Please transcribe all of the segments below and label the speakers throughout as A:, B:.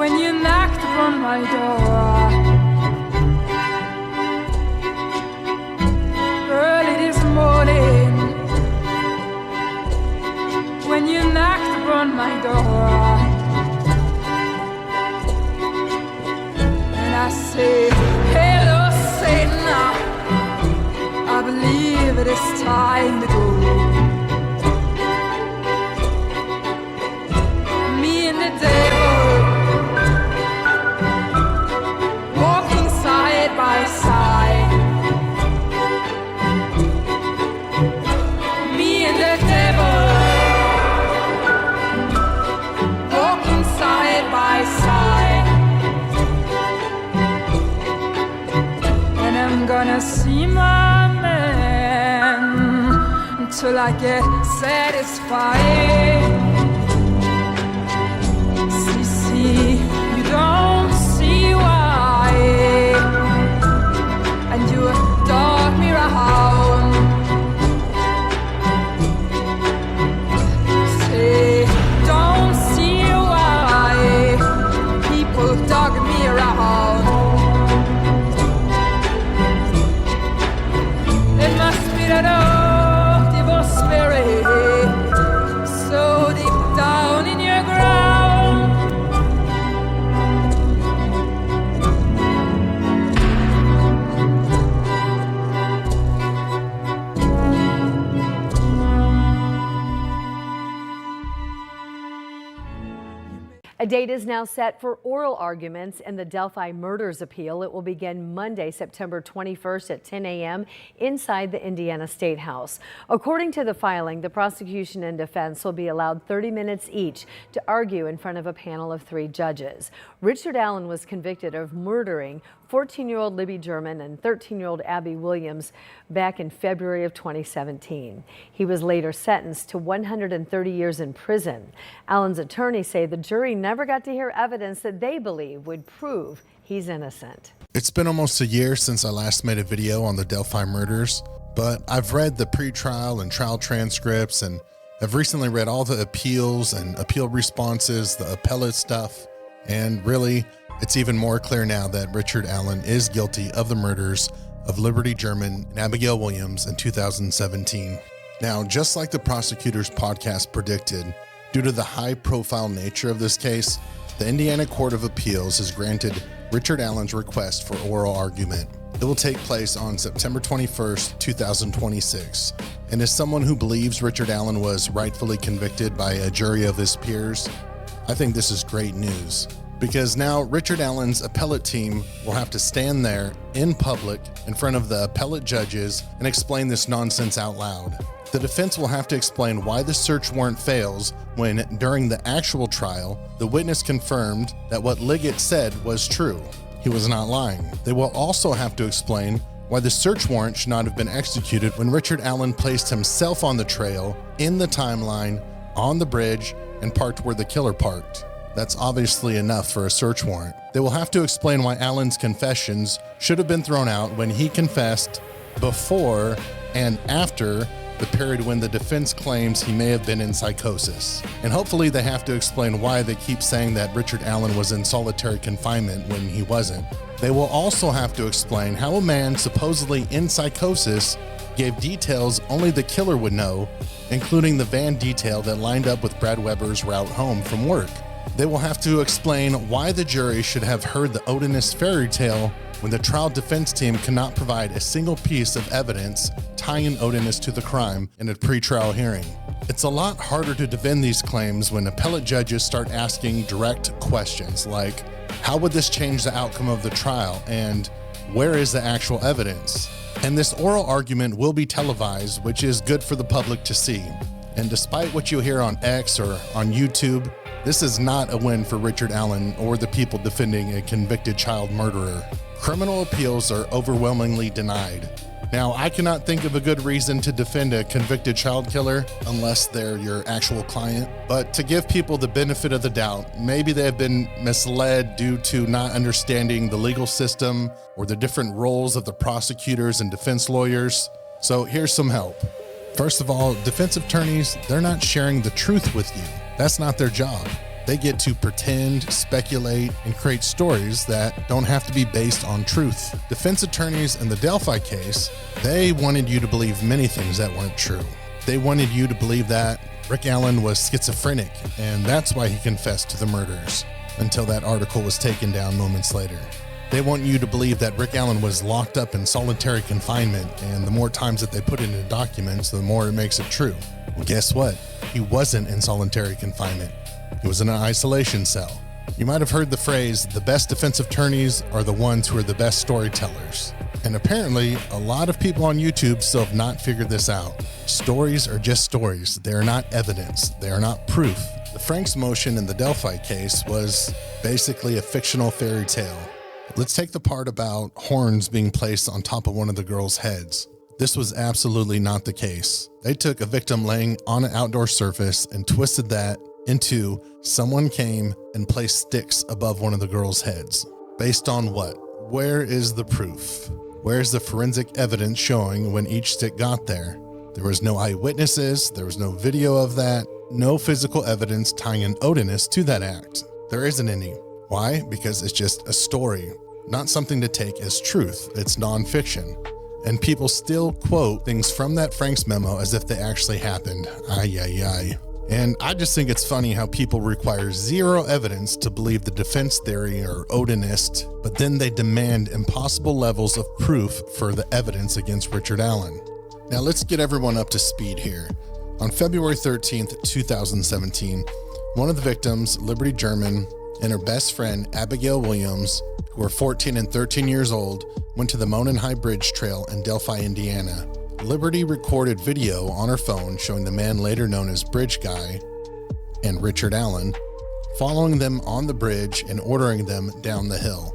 A: when you knocked upon my door. Early this morning, when you knocked upon my door. And I say, hello, Satan, I believe it is time to go. Me and the devil walking side by side. Me and the devil walking side by side. And I'm gonna see my man until I get satisfied. You don't see why, and you dog me around. Say, don't see why people dog me around. It must be that old evil spirit so deep down in your ground.
B: A date is now set for oral arguments in the Delphi murders appeal. It will begin Monday, September 21st at 10 a.m. inside the Indiana State House. According to the filing, the prosecution and defense will be allowed 30 minutes each to argue in front of a panel of 3 judges. Richard Allen was convicted of murdering 14-year-old Libby German and 13-year-old Abby Williams back in February of 2017. He was later sentenced to 130 years in prison. Allen's attorneys say the jury never got to hear evidence that they believe would prove he's innocent.
C: It's been almost a year since I last made a video on the Delphi murders, but I've read the pre-trial and trial transcripts, and I've recently read all the appeals and appeal responses, the appellate stuff, and really, it's even more clear now that Richard Allen is guilty of the murders of Liberty German and Abigail Williams in 2017. Now, just like the prosecutor's podcast predicted, due to the high-profile nature of this case, the Indiana Court of Appeals has granted Richard Allen's request for oral argument. It will take place on September 21st, 2026. And as someone who believes Richard Allen was rightfully convicted by a jury of his peers, I think this is great news. Because now Richard Allen's appellate team will have to stand there in public in front of the appellate judges and explain this nonsense out loud. The defense will have to explain why the search warrant fails when, during the actual trial, the witness confirmed that what Liggett said was true. He was not lying. They will also have to explain why the search warrant should not have been executed when Richard Allen placed himself on the trail, in the timeline, on the bridge, and parked where the killer parked. That's obviously enough for a search warrant. They will have to explain why Allen's confessions should have been thrown out when he confessed before and after the period when the defense claims he may have been in psychosis. And hopefully they have to explain why they keep saying that Richard Allen was in solitary confinement when he wasn't. They will also have to explain how a man supposedly in psychosis gave details only the killer would know, including the van detail that lined up with Brad Weber's route home from work. They will have to explain why the jury should have heard the Odinist fairy tale when the trial defense team cannot provide a single piece of evidence tying Odinist to the crime in a pretrial hearing. It's a lot harder to defend these claims when appellate judges start asking direct questions like, how would this change the outcome of the trial, and where is the actual evidence? And this oral argument will be televised, which is good for the public to see. And despite what you hear on X or on YouTube, this is not a win for Richard Allen or the people defending a convicted child murderer. Criminal appeals are overwhelmingly denied. Now, I cannot think of a good reason to defend a convicted child killer unless they're your actual client, but to give people the benefit of the doubt, maybe they have been misled due to not understanding the legal system or the different roles of the prosecutors and defense lawyers. So here's some help. First of all, defense attorneys, they're not sharing the truth with you. That's not their job. They get to pretend, speculate, and create stories that don't have to be based on truth. Defense attorneys in the Delphi case, they wanted you to believe many things that weren't true. They wanted you to believe that Rick Allen was schizophrenic, and that's why he confessed to the murders, until that article was taken down moments later. They want you to believe that Rick Allen was locked up in solitary confinement, and the more times that they put it in documents, the more it makes it true. Well, guess what? He wasn't in solitary confinement. He was in an isolation cell. You might have heard the phrase, the best defense attorneys are the ones who are the best storytellers. And apparently, a lot of people on YouTube still have not figured this out. Stories are just stories. They are not evidence. They are not proof. The Franks motion in the Delphi case was basically a fictional fairy tale. Let's take the part about horns being placed on top of one of the girls' heads. This was absolutely not the case. They took a victim laying on an outdoor surface and twisted that into someone came and placed sticks above one of the girls' heads. Based on what? Where is the proof? Where's the forensic evidence showing when each stick got there? There was no eyewitnesses, there was no video of that, no physical evidence tying an Odinist to that act. There isn't any. Why? Because it's just a story, not something to take as truth. It's nonfiction. And people still quote things from that Franks memo as if they actually happened. Ay, ay, ay. And I just think it's funny how people require zero evidence to believe the defense theory or Odinist, but then they demand impossible levels of proof for the evidence against Richard Allen. Now let's get everyone up to speed here. On February 13th, 2017, one of the victims, Liberty German, and her best friend, Abigail Williams, who were 14 and 13 years old, went to the Monon High Bridge Trail in Delphi, Indiana. Liberty recorded video on her phone showing the man later known as Bridge Guy and Richard Allen following them on the bridge and ordering them down the hill.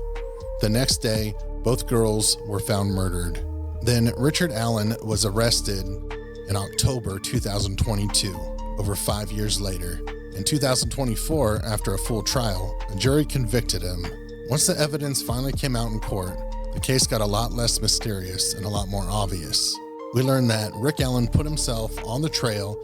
C: The next day, both girls were found murdered. Then Richard Allen was arrested in October 2022, over 5 years later. In 2024, after a full trial, a jury convicted him. Once the evidence finally came out in court, the case got a lot less mysterious and a lot more obvious. We learned that Rick Allen put himself on the trail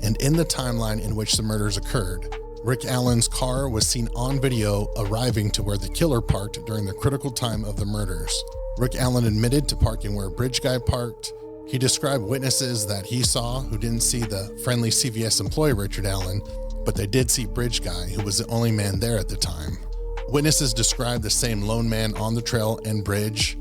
C: and in the timeline in which the murders occurred. Rick Allen's car was seen on video arriving to where the killer parked during the critical time of the murders. Rick Allen admitted to parking where Bridge Guy parked. He described witnesses that he saw who didn't see the friendly CVS employee Richard Allen, but they did see Bridge Guy, who was the only man there at the time. Witnesses described the same lone man on the trail and bridge.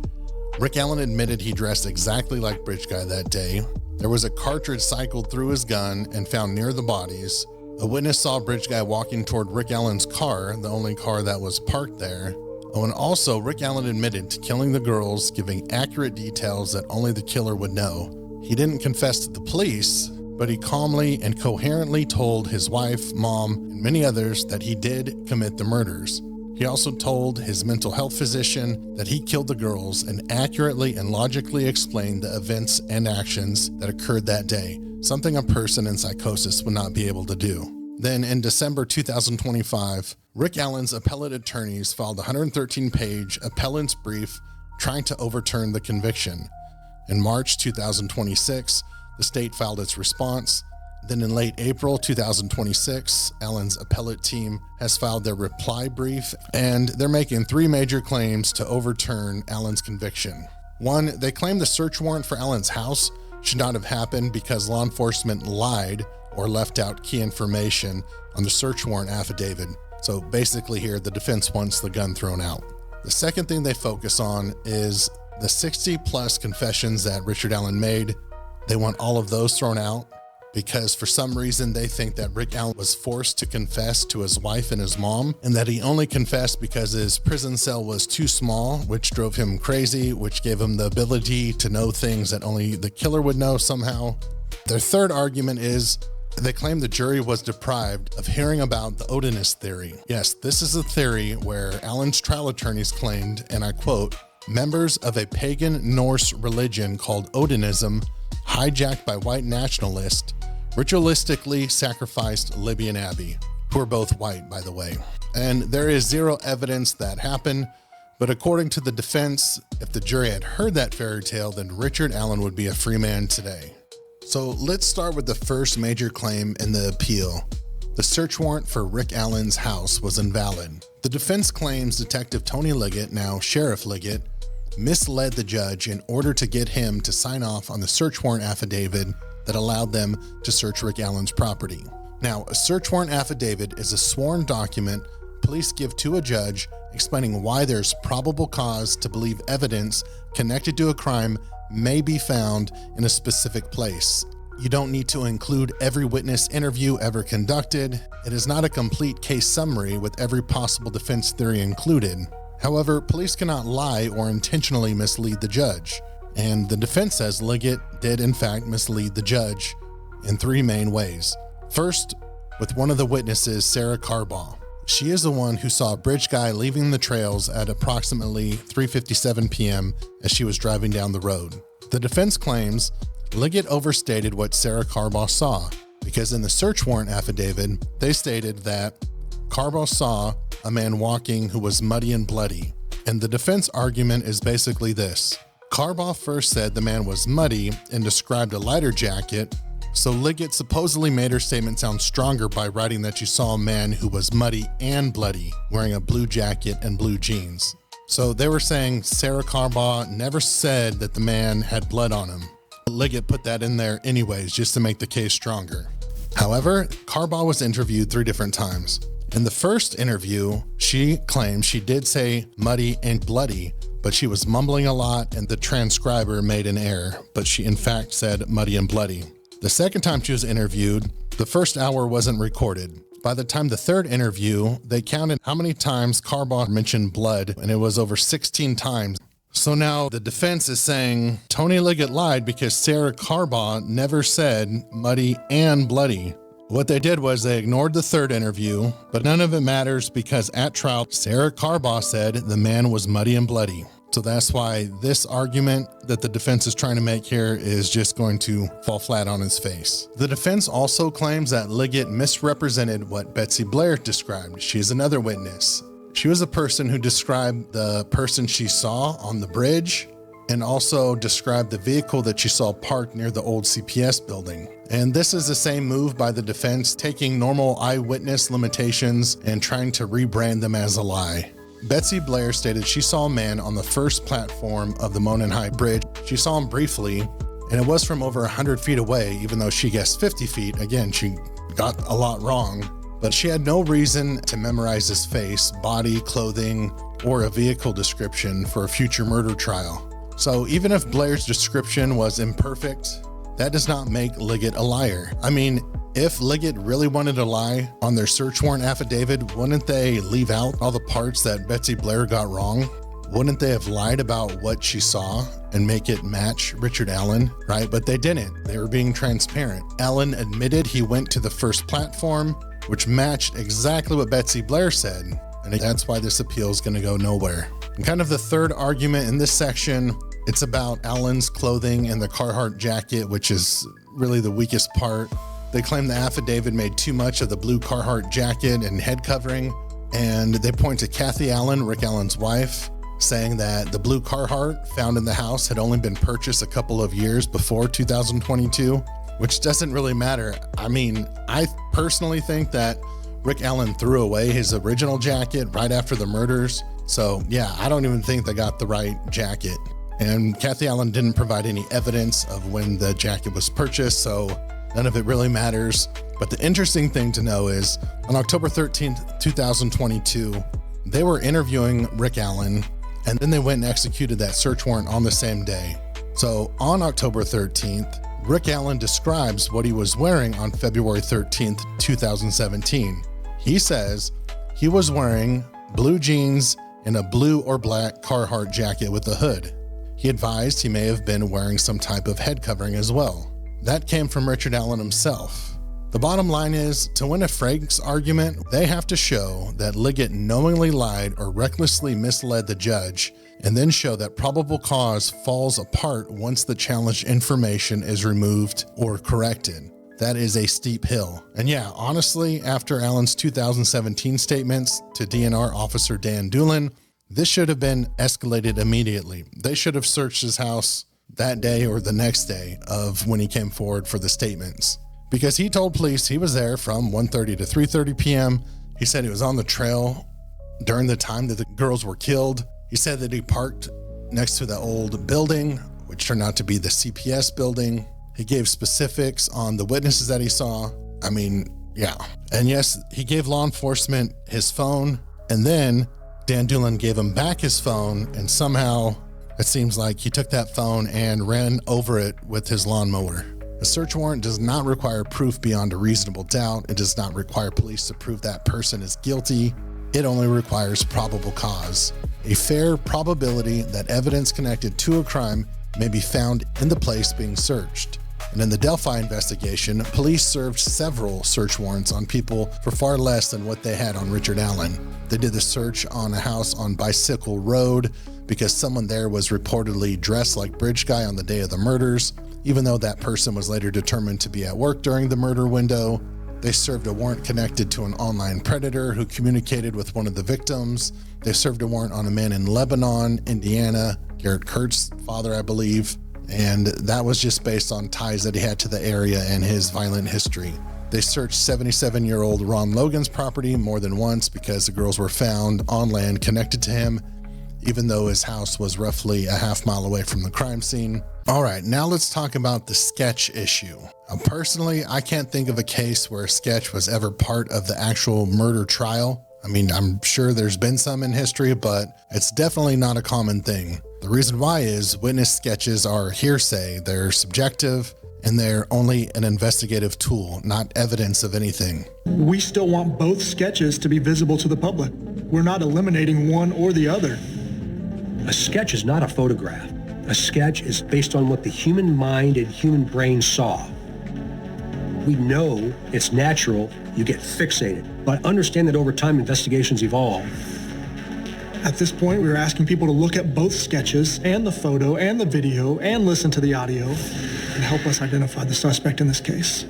C: Rick Allen admitted he dressed exactly like Bridge Guy that day. There was a cartridge cycled through his gun and found near the bodies. A witness saw Bridge Guy walking toward Rick Allen's car, the only car that was parked there. Oh, and also Rick Allen admitted to killing the girls, giving accurate details that only the killer would know. He didn't confess to the police, but he calmly and coherently told his wife, mom, and many others that he did commit the murders. He also told his mental health physician that he killed the girls and accurately and logically explained the events and actions that occurred that day, something a person in psychosis would not be able to do. Then in December 2025, Rick Allen's appellate attorneys filed a 113-page appellant's brief trying to overturn the conviction. In March 2026, the state filed its response. Then in late April 2026, Allen's appellate team has filed their reply brief, and they're making three major claims to overturn Allen's conviction. One, they claim the search warrant for Allen's house should not have happened because law enforcement lied or left out key information on the search warrant affidavit. So basically here, the defense wants the gun thrown out. The second thing they focus on is the 60-plus confessions that Richard Allen made. They want all of those thrown out, because for some reason they think that Rick Allen was forced to confess to his wife and his mom, and that he only confessed because his prison cell was too small, which drove him crazy, which gave him the ability to know things that only the killer would know somehow. Their third argument is they claim the jury was deprived of hearing about the Odinist theory. Yes, this is a theory where Allen's trial attorneys claimed, and I quote, members of a pagan Norse religion called Odinism, hijacked by white nationalists, ritualistically sacrificed Libby and Abby, who are both white, by the way. And there is zero evidence that happened, but according to the defense, if the jury had heard that fairy tale, then Richard Allen would be a free man today. So let's start with the first major claim in the appeal. the search warrant for Rick Allen's house was invalid. The defense claims Detective Tony Liggett, now Sheriff Liggett, misled the judge in order to get him to sign off on the search warrant affidavit that allowed them to search Rick Allen's property. Now, a search warrant affidavit is a sworn document police give to a judge explaining why there's probable cause to believe evidence connected to a crime may be found in a specific place. You don't need to include every witness interview ever conducted. It is not a complete case summary with every possible defense theory included. However, police cannot lie or intentionally mislead the judge. And the defense says Liggett did in fact mislead the judge in three main ways. First, with one of the witnesses, Sarah Carbaugh. She is the one who saw a bridge guy leaving the trails at approximately 3:57 p.m. as she was driving down the road. The defense claims Liggett overstated what Sarah Carbaugh saw, because in the search warrant affidavit, they stated that Carbaugh saw a man walking who was muddy and bloody. And the defense argument is basically this. Carbaugh first said the man was muddy and described a lighter jacket, so Liggett supposedly made her statement sound stronger by writing that she saw a man who was muddy and bloody, wearing a blue jacket and blue jeans. So they were saying Sarah Carbaugh never said that the man had blood on him. Liggett put that in there anyways, just to make the case stronger. However, Carbaugh was interviewed 3 different times. In the first interview, she claimed she did say muddy and bloody, but she was mumbling a lot and the transcriber made an error, but she in fact said muddy and bloody. The second time she was interviewed, the first hour wasn't recorded. By the time the third interview, they counted how many times Carbaugh mentioned blood, and it was over 16 times. So now the defense is saying Tony Liggett lied because Sarah Carbaugh never said muddy and bloody. What they did was they ignored the third interview, but none of it matters because at trial, Sarah Carbaugh said the man was muddy and bloody. So that's why this argument that the defense is trying to make here is just going to fall flat on its face. The defense also claims that Liggett misrepresented what Betsy Blair described. She's another witness. She was a person who described the person she saw on the bridge and also described the vehicle that she saw parked near the old CPS building. And this is the same move by the defense, taking normal eyewitness limitations and trying to rebrand them as a lie. Betsy Blair stated she saw a man on the first platform of the Monon High Bridge. She saw him briefly, and it was from over 100 feet away, even though she guessed 50 feet. Again, she got a lot wrong, but she had no reason to memorize his face, body, clothing, or a vehicle description for a future murder trial. So even if Blair's description was imperfect, that does not make Liggett a liar. I mean, if Liggett really wanted to lie on their search warrant affidavit, wouldn't they leave out all the parts that Betsy Blair got wrong? Wouldn't they have lied about what she saw and make it match Richard Allen, right? But they didn't. They were being transparent. Allen admitted he went to the first platform, which matched exactly what Betsy Blair said. And that's why this appeal is going to go nowhere. And kind of the third argument in this section, it's about Allen's clothing and the Carhartt jacket, which is really the weakest part. They claim the affidavit made too much of the blue Carhartt jacket and head covering, and they point to Kathy Allen, Rick Allen's wife, saying that the blue Carhartt found in the house had only been purchased a couple of years before 2022, which doesn't really matter. I mean, I personally think that Rick Allen threw away his original jacket right after the murders. So yeah, I don't even think they got the right jacket. And Kathy Allen didn't provide any evidence of when the jacket was purchased, so none of it really matters. But the interesting thing to know is on October 13th, 2022, they were interviewing Rick Allen, and then they went and executed that search warrant on the same day. So on October 13th, Rick Allen describes what he was wearing on February 13th, 2017. He says he was wearing blue jeans and a blue or black Carhartt jacket with a hood. He advised he may have been wearing some type of head covering as well. That came from Richard Allen himself. The bottom line is, to win a Franks argument, they have to show that Liggett knowingly lied or recklessly misled the judge, and then show that probable cause falls apart once the challenged information is removed or corrected. That is a steep hill. And yeah, honestly, after Allen's 2017 statements to DNR Officer Dan Doolin, this should have been escalated immediately. They should have searched his house that day or the next day of when he came forward for the statements. because he told police he was there from 1:30 to 3:30 p.m. He said he was on the trail during the time that the girls were killed. He said that he parked next to the old building, which turned out to be the CPS building. He gave specifics on the witnesses that he saw. I mean, yeah. And yes, he gave law enforcement his phone, and then Dan Doolin gave him back his phone, and somehow it seems like he took that phone and ran over it with his lawnmower. A search warrant does not require proof beyond a reasonable doubt. It does not require police to prove that person is guilty. It only requires probable cause, a fair probability that evidence connected to a crime may be found in the place being searched. And in the Delphi investigation, police served several search warrants on people for far less than what they had on Richard Allen. They did the search on a house on Bicycle Road because someone there was reportedly dressed like Bridge Guy on the day of the murders, even though that person was later determined to be at work during the murder window. They served a warrant connected to an online predator who communicated with one of the victims. They served a warrant on a man in Lebanon, Indiana, Garrett Kurtz's father, I believe. And that was just based on ties that he had to the area and his violent history. They searched 77-year-old Ron Logan's property more than once because the girls were found on land connected to him, even though his house was roughly a half-mile away from the crime scene. All right, now let's talk about the sketch issue. Personally, I can't think of a case where a sketch was ever part of the actual murder trial. I mean, I'm sure there's been some in history, but it's definitely not a common thing. The reason why is witness sketches are hearsay, they're subjective, and they're only an investigative tool, not evidence of anything.
D: We still want both sketches to be visible to the public. We're not eliminating one or the other.
E: A sketch is not a photograph. A sketch is based on what the human mind and human brain saw. We know it's natural, you get fixated, but understand that over time investigations evolve.
D: At this point, we are asking people to look at both sketches and the photo and the video and listen to the audio and help us identify the suspect in this case.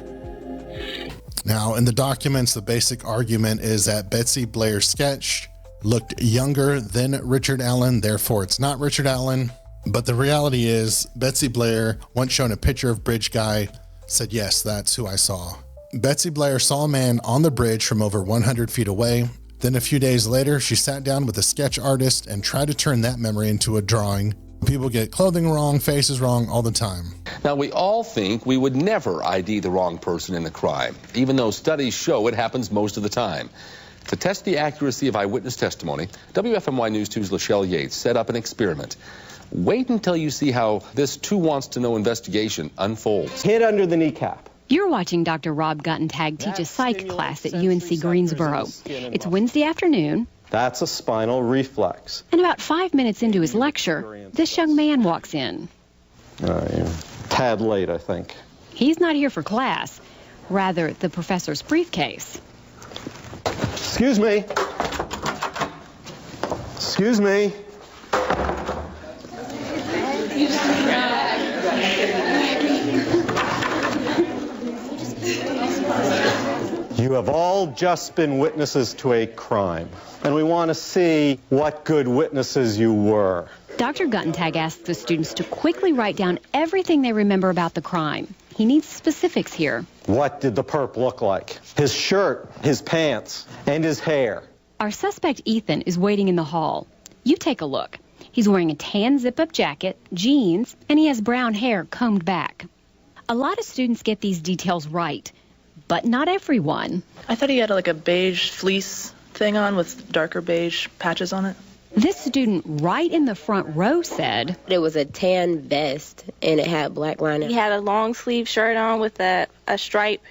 C: Now, in the documents, the basic argument is that Betsy Blair's sketch looked younger than Richard Allen, therefore it's not Richard Allen. But the reality is, Betsy Blair, once shown a picture of Bridge Guy, said, yes, that's who I saw. Betsy Blair saw a man on the bridge from over 100 feet away. Then a few days later, she sat down with a sketch artist and tried to turn that memory into a drawing. People get clothing wrong, faces wrong all the time.
F: Now, we all think we would never ID the wrong person in a crime, even though studies show it happens most of the time. To test the accuracy of eyewitness testimony, WFMY News 2's Lachelle Yates set up an experiment. Wait until you see how this Two Wants to Know investigation unfolds.
G: Hit under the kneecap.
H: You're watching Dr. Rob Guttentag teach a psych class at UNC Greensboro. It's Wednesday afternoon.
G: That's a spinal reflex.
H: And about 5 minutes into his lecture, this young man walks in.
G: You're a tad late, I think.
H: He's not here for class, rather the professor's briefcase.
G: Excuse me. Excuse me. You have all just been witnesses to a crime, and we want to see what good witnesses you were.
H: Dr. Guttentag asks the students to quickly write down everything they remember about the crime. He needs specifics here.
G: What did the perp look like? His shirt, his pants, and his hair.
H: Our suspect, Ethan, is waiting in the hall. You take a look. He's wearing a tan zip-up jacket, jeans, and he has brown hair combed back. A lot of students get these details right, but not everyone.
I: I thought he had like a beige fleece thing on with darker beige patches on it.
H: This student right in the front row said
J: it was a tan vest and it had black lining.
K: He had a long sleeve shirt on with a stripe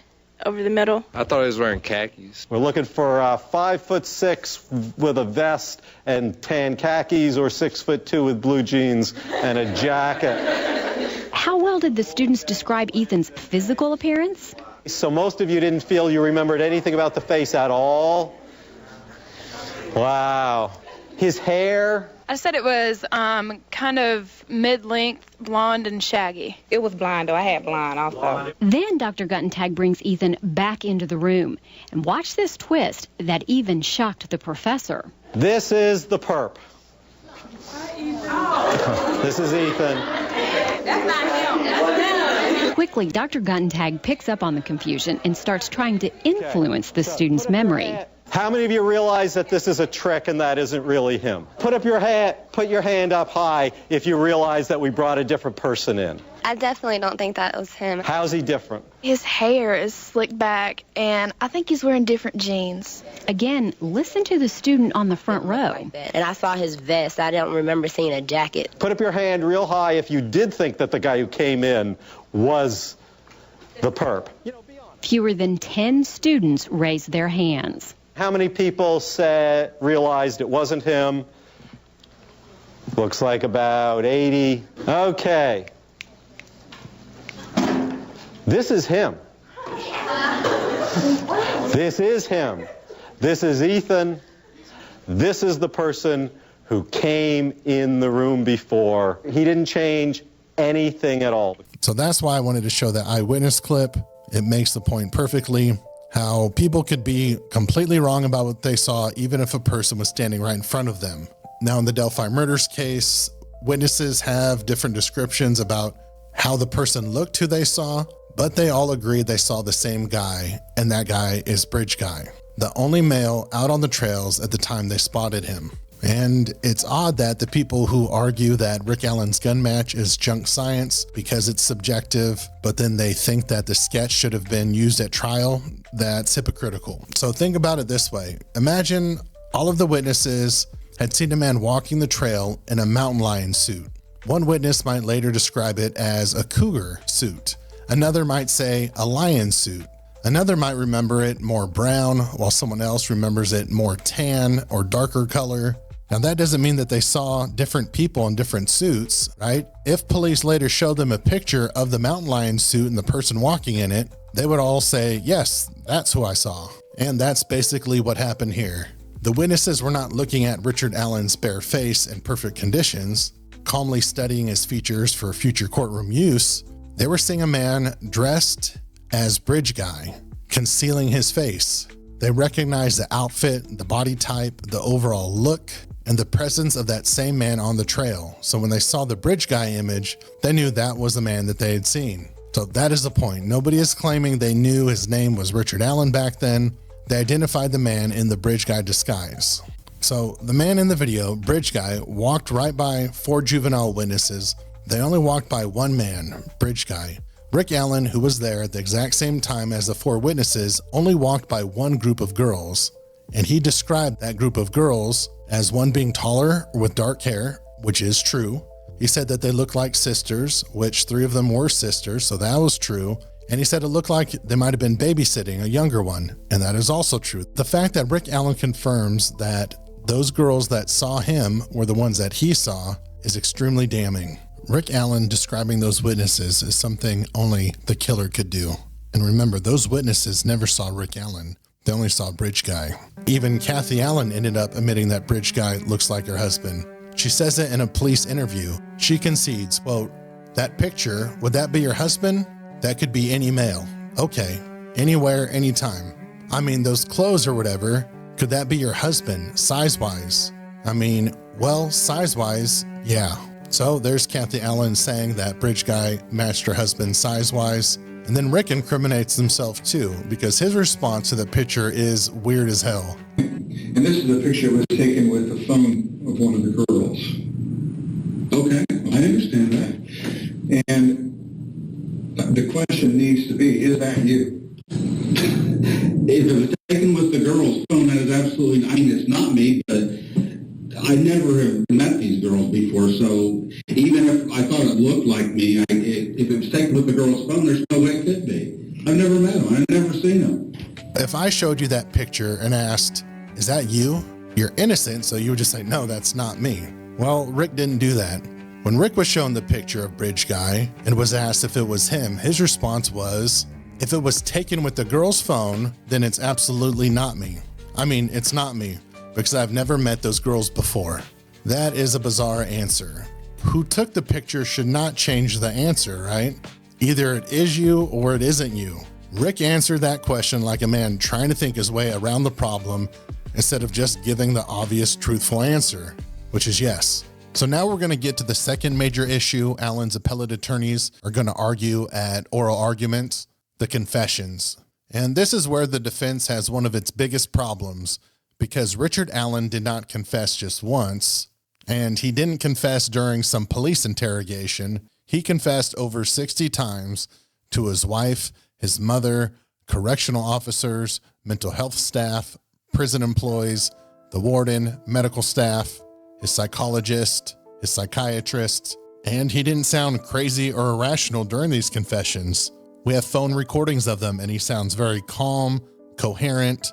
K: over the middle.
L: I thought he was wearing khakis.
G: We're looking for 5'6" with a vest and tan khakis, or 6'2" with blue jeans and a jacket.
H: How well did the students describe Ethan's physical appearance?
G: So most of you didn't feel you remembered anything about the face at all? Wow. His hair?
K: I said it was kind of mid-length, blonde, and shaggy.
J: It was blonde, though. I had blonde also.
H: Then Dr. Guttentag brings Ethan back into the room. And watch this twist that even shocked the professor.
G: This is the perp. This is Ethan.
K: That's not him.
H: Quickly, Dr. Guntag picks up on the confusion and starts trying to influence the student's memory.
G: How many of you realize that this is a trick and that isn't really him? Put your hand up high if you realize that we brought a different person in.
L: I definitely don't think that was him.
G: How's he different?
K: His hair is slicked back, and I think he's wearing different jeans.
H: Again, listen to the student on the front row.
J: And I saw his vest. I don't remember seeing a jacket.
G: Put up your hand real high if you did think that the guy who came in was the perp.
H: Fewer than 10 students raised their hands.
G: How many people realized it wasn't him? Looks like about 80. Okay. This is him. This is him. This is Ethan. This is the person who came in the room before. He didn't change anything at all.
C: So that's why I wanted to show that eyewitness clip. It makes the point perfectly. How people could be completely wrong about what they saw, even if a person was standing right in front of them. Now, in the Delphi murders case, witnesses have different descriptions about how the person looked who they saw, but they all agreed they saw the same guy, and that guy is Bridge Guy, the only male out on the trails at the time they spotted him. And it's odd that the people who argue that Rick Allen's gun match is junk science because it's subjective, but then they think that the sketch should have been used at trial, that's hypocritical. So think about it this way. Imagine all of the witnesses had seen a man walking the trail in a mountain lion suit. One witness might later describe it as a cougar suit. Another might say a lion suit. Another might remember it more brown, while someone else remembers it more tan or darker color. Now, that doesn't mean that they saw different people in different suits, right? If police later showed them a picture of the mountain lion suit and the person walking in it, they would all say, yes, that's who I saw. And that's basically what happened here. The witnesses were not looking at Richard Allen's bare face in perfect conditions, calmly studying his features for future courtroom use. They were seeing a man dressed as Bridge Guy, concealing his face. They recognized the outfit, the body type, the overall look, and the presence of that same man on the trail. So when they saw the Bridge Guy image, they knew that was the man that they had seen. So that is the point. Nobody is claiming they knew his name was Richard Allen back then. They identified the man in the Bridge Guy disguise. So the man in the video, Bridge Guy, walked right by 4 juvenile witnesses. They only walked by one man, Bridge Guy. Rick Allen, who was there at the exact same time as the 4 witnesses, only walked by one group of girls. And he described that group of girls as one being taller with dark hair, which is true. He said that they looked like sisters, which 3 of them were sisters, so that was true. And he said it looked like they might have been babysitting a younger one, and that is also true. The fact that Rick Allen confirms that those girls that saw him were the ones that he saw is extremely damning. Rick Allen describing those witnesses is something only the killer could do. And remember, those witnesses never saw Rick Allen. They only saw Bridge Guy. Even Kathy Allen ended up admitting that Bridge Guy looks like her husband. She says it in a police interview. She concedes, quote, "That picture, would that be your husband? That could be any male. Okay, anywhere, anytime. I mean, those clothes or whatever, could that be your husband, size-wise? I mean, well, size-wise, yeah." So there's Kathy Allen saying that Bridge Guy matched her husband size-wise. And then Rick incriminates himself too, because his response to the picture is weird as hell.
M: And this is a picture that was taken with the phone of one of the girls. Okay, I understand that. And the question needs to be, is that you? If it was taken with the girl's phone, that is absolutely, I mean, it's not me, but I never have met these girls before, so even if I thought it looked like me, if it was taken with the girl's phone, there's no way it could be. I've never met them. I've never seen them.
C: If I showed you that picture and asked, is that you? You're innocent, so you would just say, no, that's not me. Well, Rick didn't do that. When Rick was shown the picture of Bridge Guy and was asked if it was him, his response was, if it was taken with the girl's phone, then it's absolutely not me. I mean, it's not me, because I've never met those girls before. That is a bizarre answer. Who took the picture should not change the answer, right? Either it is you or it isn't you. Rick answered that question like a man trying to think his way around the problem instead of just giving the obvious truthful answer, which is yes. So now we're going to get to the second major issue Allen's appellate attorneys are going to argue at oral arguments, the confessions. And this is where the defense has one of its biggest problems, because Richard Allen did not confess just once, and he didn't confess during some police interrogation. He confessed over 60 times to his wife, his mother, correctional officers, mental health staff, prison employees, the warden, medical staff, his psychologist, his psychiatrist, and he didn't sound crazy or irrational during these confessions. We have phone recordings of them, and he sounds very calm, coherent,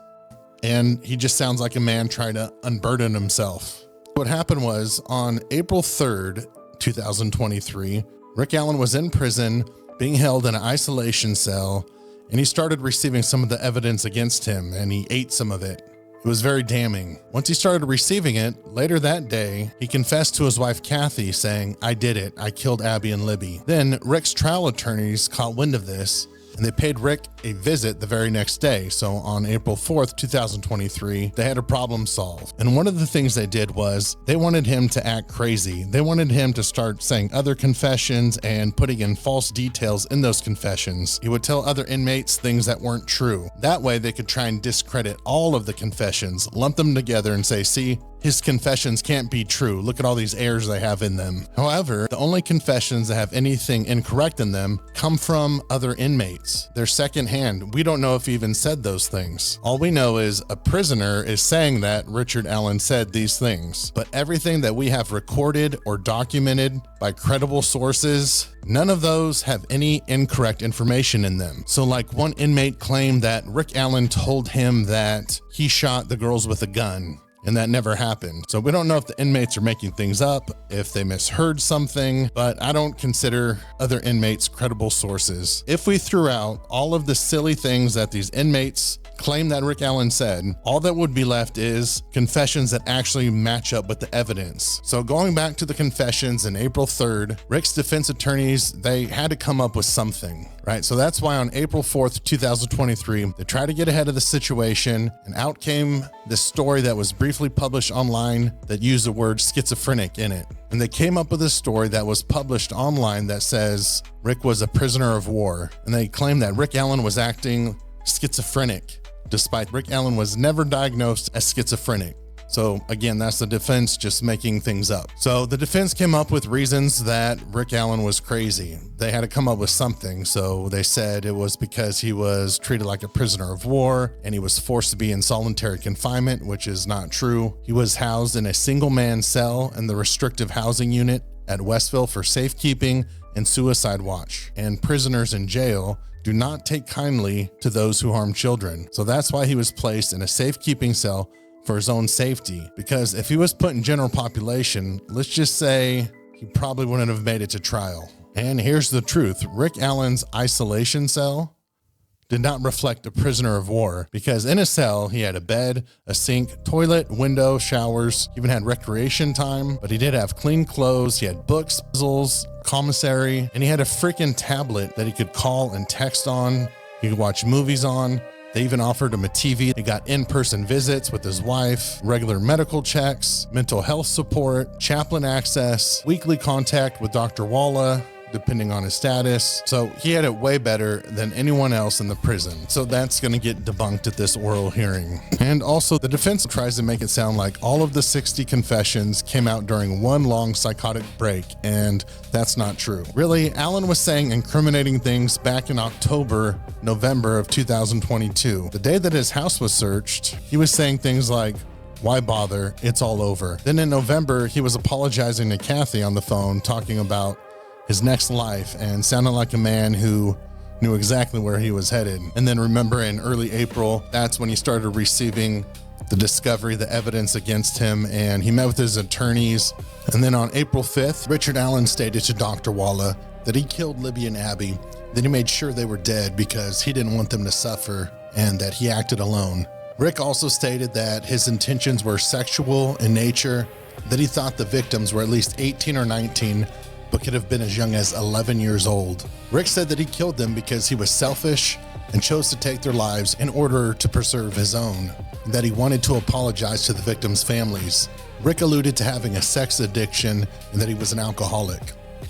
C: and he just sounds like a man trying to unburden himself. What happened was, on April 3rd, 2023, Rick Allen was in prison, being held in an isolation cell, and he started receiving some of the evidence against him, and he ate some of it. It was very damning. Once he started receiving it, later that day, he confessed to his wife, Kathy, saying, "I did it. I killed Abby and Libby." Then Rick's trial attorneys caught wind of this, and they paid Rick a visit the very next day. So on April 4th, 2023, they had a problem solved. And one of the things they did was they wanted him to act crazy. They wanted him to start saying other confessions and putting in false details in those confessions. He would tell other inmates things that weren't true. That way they could try and discredit all of the confessions, lump them together and say, see, his confessions can't be true. Look at all these errors they have in them. However, the only confessions that have anything incorrect in them come from other inmates. They're secondhand. We don't know if he even said those things. All we know is a prisoner is saying that Richard Allen said these things. But everything that we have recorded or documented by credible sources, none of those have any incorrect information in them. So like one inmate claimed that Rick Allen told him that he shot the girls with a gun, and that never happened. So we don't know if the inmates are making things up, if they misheard something, but I don't consider other inmates credible sources. If we threw out all of the silly things that these inmates claim that Rick Allen said, all that would be left is confessions that actually match up with the evidence. So going back to the confessions in April 3rd, Rick's defense attorneys, they had to come up with something, right? So that's why on April 4th, 2023, they tried to get ahead of the situation, and out came this story that was briefly published online that used the word schizophrenic in it. And they came up with a story that was published online that says Rick was a prisoner of war. And they claimed that Rick Allen was acting schizophrenic, despite Rick Allen was never diagnosed as schizophrenic. So again, that's the defense just making things up. So the defense came up with reasons that Rick Allen was crazy. They had to come up with something. So they said it was because he was treated like a prisoner of war and he was forced to be in solitary confinement, which is not true. He was housed in a single man cell in the restrictive housing unit at Westville for safekeeping and suicide watch. And prisoners in jail do not take kindly to those who harm children. So that's why he was placed in a safekeeping cell for his own safety. Because if he was put in general population, let's just say he probably wouldn't have made it to trial. And here's the truth. Rick Allen's isolation cell did not reflect a prisoner of war, because in a cell, he had a bed, a sink, toilet, window, showers, even had recreation time, but he did have clean clothes, he had books, puzzles, commissary, and he had a freaking tablet that he could call and text on, he could watch movies on. They even offered him a TV. He got in-person visits with his wife, regular medical checks, mental health support, chaplain access, weekly contact with Dr. Walla, depending on his status. So he had it way better than anyone else in the prison. So that's going to get debunked at this oral hearing. And also the defense tries to make it sound like all of the 60 confessions came out during one long psychotic break, and that's not true. Really, Allen was saying incriminating things back in October, November of 2022. The day that his house was searched, he was saying things like, "Why bother? It's all over." Then in November, he was apologizing to Kathy on the phone, talking about his next life and sounded like a man who knew exactly where he was headed. And then remember in early April, that's when he started receiving the discovery, the evidence against him, and he met with his attorneys. And then on April 5th, Richard Allen stated to Dr. Walla that he killed Libby and Abby, that he made sure they were dead because he didn't want them to suffer, and that he acted alone. Rick also stated that his intentions were sexual in nature, that he thought the victims were at least 18 or 19, but could have been as young as 11 years old. Rick said that he killed them because he was selfish and chose to take their lives in order to preserve his own. and that he wanted to apologize to the victims' families. Rick alluded to having a sex addiction and that he was an alcoholic.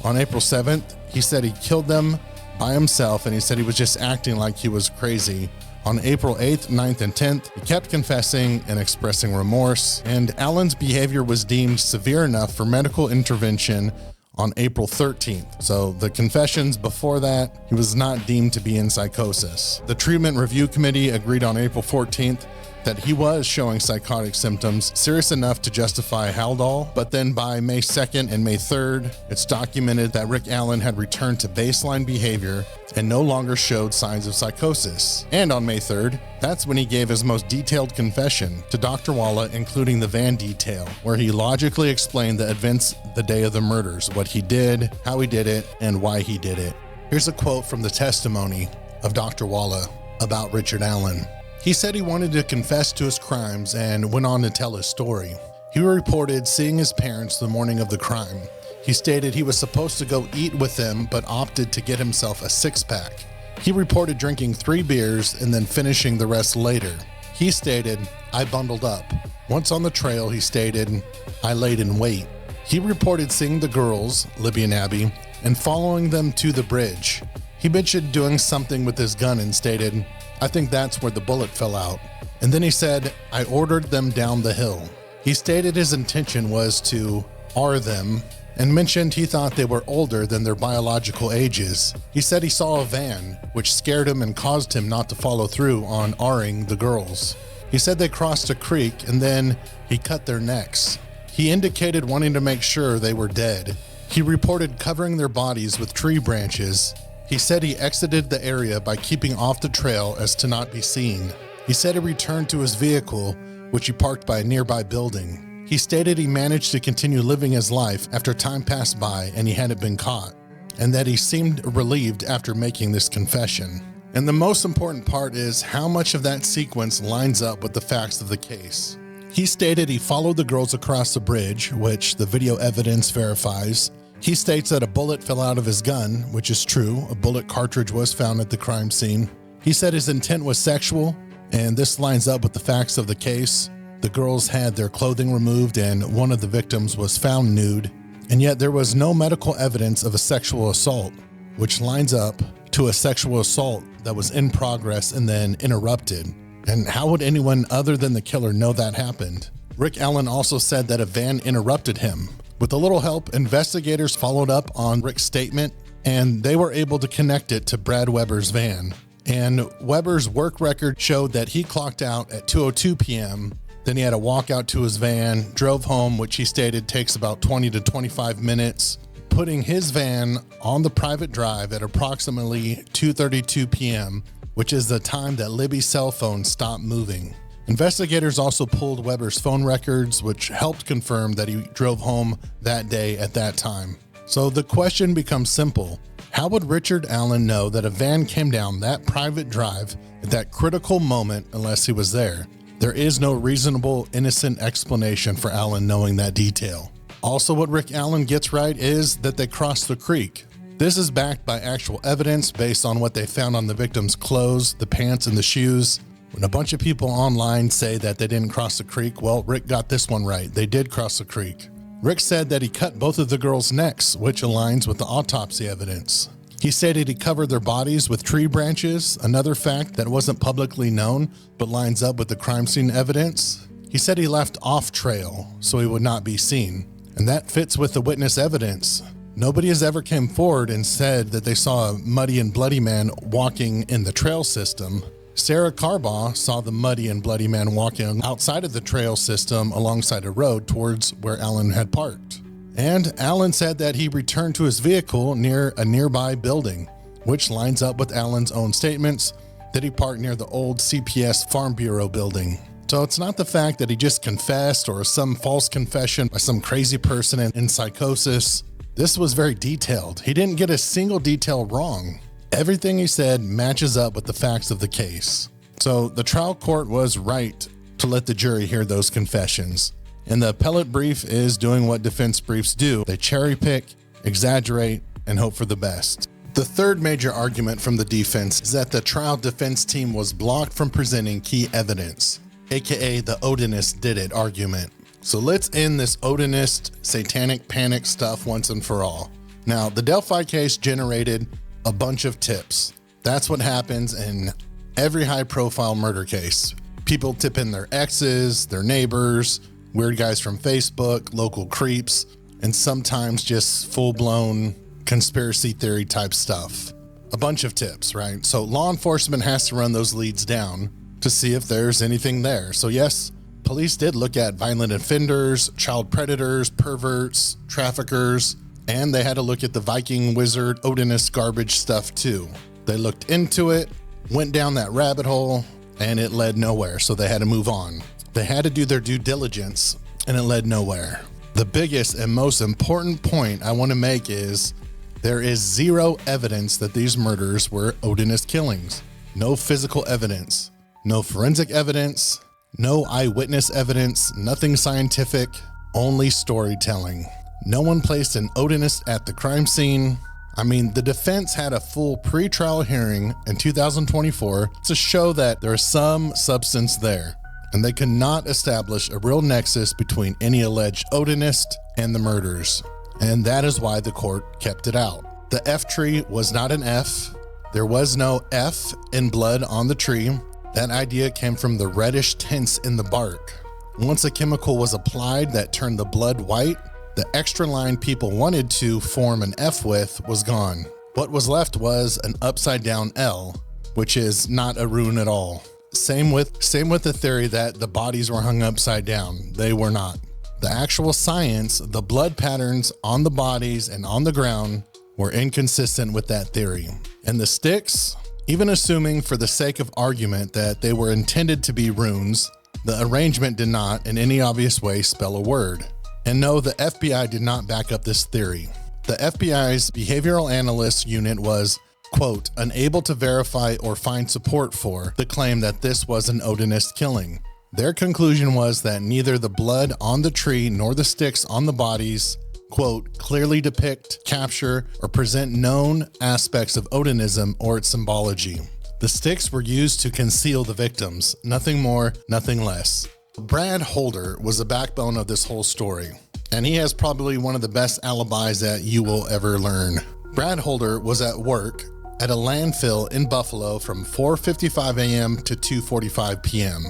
C: On April 7th, he said he killed them by himself, and he said he was just acting like he was crazy. On April 8th, 9th, and 10th, he kept confessing and expressing remorse, and Allen's behavior was deemed severe enough for medical intervention on April 13th. So the confessions before that, he was not deemed to be in psychosis. The Treatment Review Committee agreed on April 14th that he was showing psychotic symptoms serious enough to justify Haldol, but then by May 2nd and May 3rd, it's documented that Rick Allen had returned to baseline behavior and no longer showed signs of psychosis. And on May 3rd, that's when he gave his most detailed confession to Dr. Walla, including the van detail, where he logically explained the events the day of the murders, what he did, how he did it, and why he did it. Here's a quote from the testimony of Dr. Walla about Richard Allen. He said he wanted to confess to his crimes and went on to tell his story. He reported seeing his parents the morning of the crime. He stated he was supposed to go eat with them, but opted to get himself a six-pack. He reported drinking 3 beers and then finishing the rest later. He stated, "I bundled up." Once on the trail, he stated, "I laid in wait." He reported seeing the girls, Libby and Abby, and following them to the bridge. He mentioned doing something with his gun and stated, "I think that's where the bullet fell out." And then he said, "I ordered them down the hill." He stated his intention was to R them and mentioned he thought they were older than their biological ages. He said he saw a van, which scared him and caused him not to follow through on R-ing the girls. He said they crossed a creek and then he cut their necks. He indicated wanting to make sure they were dead. He reported covering their bodies with tree branches. He said he exited the area by keeping off the trail as to not be seen. He said he returned to his vehicle, which he parked by a nearby building. He stated he managed to continue living his life after time passed by and he hadn't been caught, and that he seemed relieved after making this confession. And the most important part is how much of that sequence lines up with the facts of the case. He stated he followed the girls across the bridge, which the video evidence verifies. He states that a bullet fell out of his gun, which is true. A bullet cartridge was found at the crime scene. He said his intent was sexual, and this lines up with the facts of the case. The girls had their clothing removed and one of the victims was found nude, and yet there was no medical evidence of a sexual assault, which lines up to a sexual assault that was in progress and then interrupted. And how would anyone other than the killer know that happened? Rick Allen also said that a van interrupted him. With a little help, investigators followed up on Rick's statement, and they were able to connect it to Brad Weber's van. And Weber's work record showed that he clocked out at 2:02 p.m., then he had to walk out to his van, drove home, which he stated takes about 20 to 25 minutes, putting his van on the private drive at approximately 2:32 p.m., which is the time that Libby's cell phone stopped moving. Investigators also pulled Weber's phone records, which helped confirm that he drove home that day at that time. So the question becomes simple. How would Richard Allen know that a van came down that private drive at that critical moment unless he was there? There is no reasonable, innocent explanation for Allen knowing that detail. Also, what Rick Allen gets right is that they crossed the creek. This is backed by actual evidence based on what they found on the victim's clothes, the pants, and the shoes. When a bunch of people online say that they didn't cross the creek, well, Rick got this one right. They did cross the creek. Rick said that he cut both of the girls' necks, which aligns with the autopsy evidence. He stated he covered their bodies with tree branches, another fact that wasn't publicly known, but lines up with the crime scene evidence. He said he left off trail, so he would not be seen. And that fits with the witness evidence. Nobody has ever come forward and said that they saw a muddy and bloody man walking in the trail system. Sarah Carbaugh saw the muddy and bloody man walking outside of the trail system alongside a road towards where Allen had parked. And Allen said that he returned to his vehicle near a nearby building, which lines up with Allen's own statements that he parked near the old CPS Farm Bureau building. So it's not the fact that he just confessed or some false confession by some crazy person in psychosis. This was very detailed. He didn't get a single detail wrong. Everything he said matches up with the facts of the case. So the trial court was right to let the jury hear those confessions. And the appellate brief is doing what defense briefs do. They cherry pick, exaggerate, and hope for the best. The third major argument from the defense is that the trial defense team was blocked from presenting key evidence. aka the Odinist did it argument. So let's end this Odinist satanic panic stuff once and for all. Now, the Delphi case generated a bunch of tips. That's what happens in every high-profile murder case. People tip in their exes, their neighbors, weird guys from Facebook, local creeps, and sometimes just full-blown conspiracy theory type stuff. A bunch of tips, right? So law enforcement has to run those leads down to see if there's anything there. So yes, police did look at violent offenders, child predators, perverts, traffickers, and they had to look at the Viking wizard Odinist garbage stuff too. They looked into it, went down that rabbit hole, and it led nowhere, so they had to move on. They had to do their due diligence, and it led nowhere. The biggest and most important point I want to make is there is zero evidence that these murders were Odinist killings. No physical evidence, no forensic evidence, no eyewitness evidence, nothing scientific, only storytelling. No one placed an Odinist at the crime scene. I mean, the defense had a full pre-trial hearing in 2024 to show that there is some substance there, and they could not establish a real nexus between any alleged Odinist and the murders. And that is why the court kept it out. The F tree was not an F. There was no F in blood on the tree. That idea came from the reddish tints in the bark. Once a chemical was applied that turned the blood white, the extra line people wanted to form an F with was gone. What was left was an upside down L, which is not a rune at all. Same with the theory that the bodies were hung upside down. They were not. The actual science, the blood patterns on the bodies and on the ground were inconsistent with that theory. And the sticks, even assuming for the sake of argument that they were intended to be runes, the arrangement did not in any obvious way spell a word. And no, the FBI did not back up this theory. The FBI's behavioral analyst unit was, quote, unable to verify or find support for the claim that this was an Odinist killing. Their conclusion was that neither the blood on the tree nor the sticks on the bodies, quote, clearly depict, capture, or present known aspects of Odinism or its symbology. The sticks were used to conceal the victims, nothing more, nothing less. Brad Holder was the backbone of this whole story, and he has probably one of the best alibis that you will ever learn. Brad Holder was at work at a landfill in Buffalo from 4:55 a.m. to 2:45 p.m.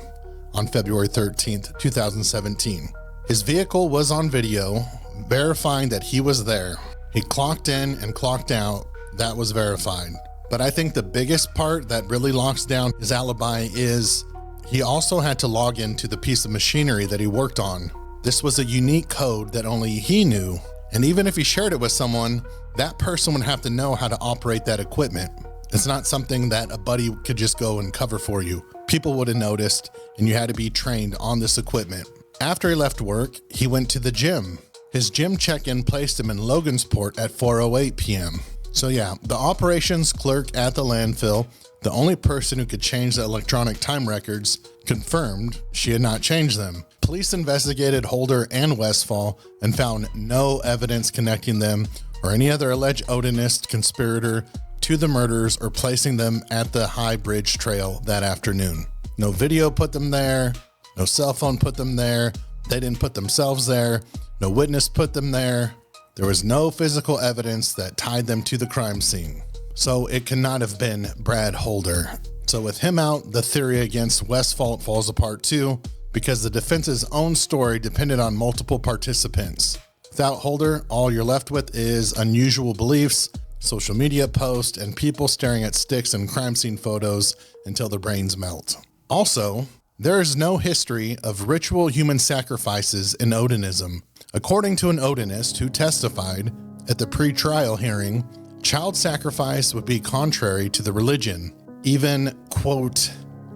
C: on February 13th, 2017. His vehicle was on video, verifying that he was there. He clocked in and clocked out. That was verified. But I think the biggest part that really locks down his alibi is he also had to log into the piece of machinery that he worked on. This was a unique code that only he knew, and even if he shared it with someone, that person would have to know how to operate that equipment. It's not something that a buddy could just go and cover for you. People would have noticed, and you had to be trained on this equipment. After he left work, he went to the gym. His gym check-in placed him in Logansport at 4:08 p.m. So yeah, the operations clerk at the landfill, the only person who could change the electronic time records, confirmed she had not changed them. Police investigated Holder and Westfall and found no evidence connecting them or any other alleged Odinist conspirator to the murders or placing them at the High Bridge Trail that afternoon. No video put them there, no cell phone put them there, they didn't put themselves there, no witness put them there. There was no physical evidence that tied them to the crime scene. So it cannot have been Brad Holder. So with him out, the theory against Westfall falls apart too, because the defense's own story depended on multiple participants. Without Holder, all you're left with is unusual beliefs, social media posts, and people staring at sticks and crime scene photos until their brains melt. Also, there is no history of ritual human sacrifices in Odinism. According to an Odinist who testified at the pre-trial hearing, child sacrifice would be contrary to the religion. Even, quote,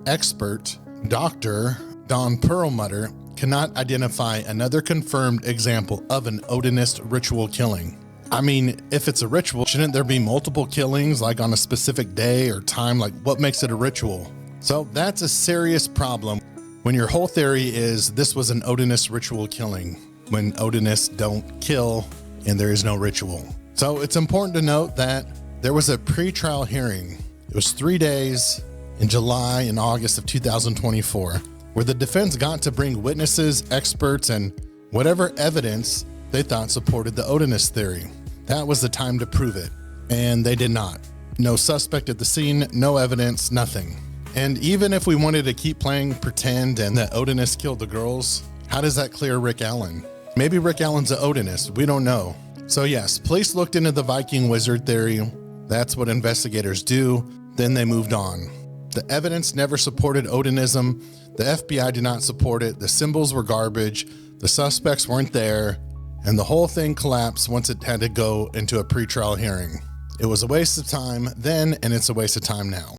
C: expert Dr. Don Perlmutter cannot identify another confirmed example of an Odinist ritual killing. I mean, if it's a ritual, shouldn't there be multiple killings, like on a specific day or time? Like, what makes it a ritual? So that's a serious problem when your whole theory is this was an Odinist ritual killing, when Odinists don't kill and there is no ritual. So it's important to note that there was a pre-trial hearing. It was 3 days in July and August of 2024, where the defense got to bring witnesses, experts, and whatever evidence they thought supported the Odinist theory. That was the time to prove it, and they did not. No suspect at the scene, no evidence, nothing. And even if we wanted to keep playing pretend and that Odinist killed the girls, how does that clear Rick Allen? Maybe Rick Allen's an Odinist, we don't know. So yes, police looked into the Viking wizard theory. That's what investigators do. Then they moved on. The evidence never supported Odinism. The FBI did not support it. The symbols were garbage. The suspects weren't there. And the whole thing collapsed once it had to go into a pretrial hearing. It was a waste of time then, and it's a waste of time now.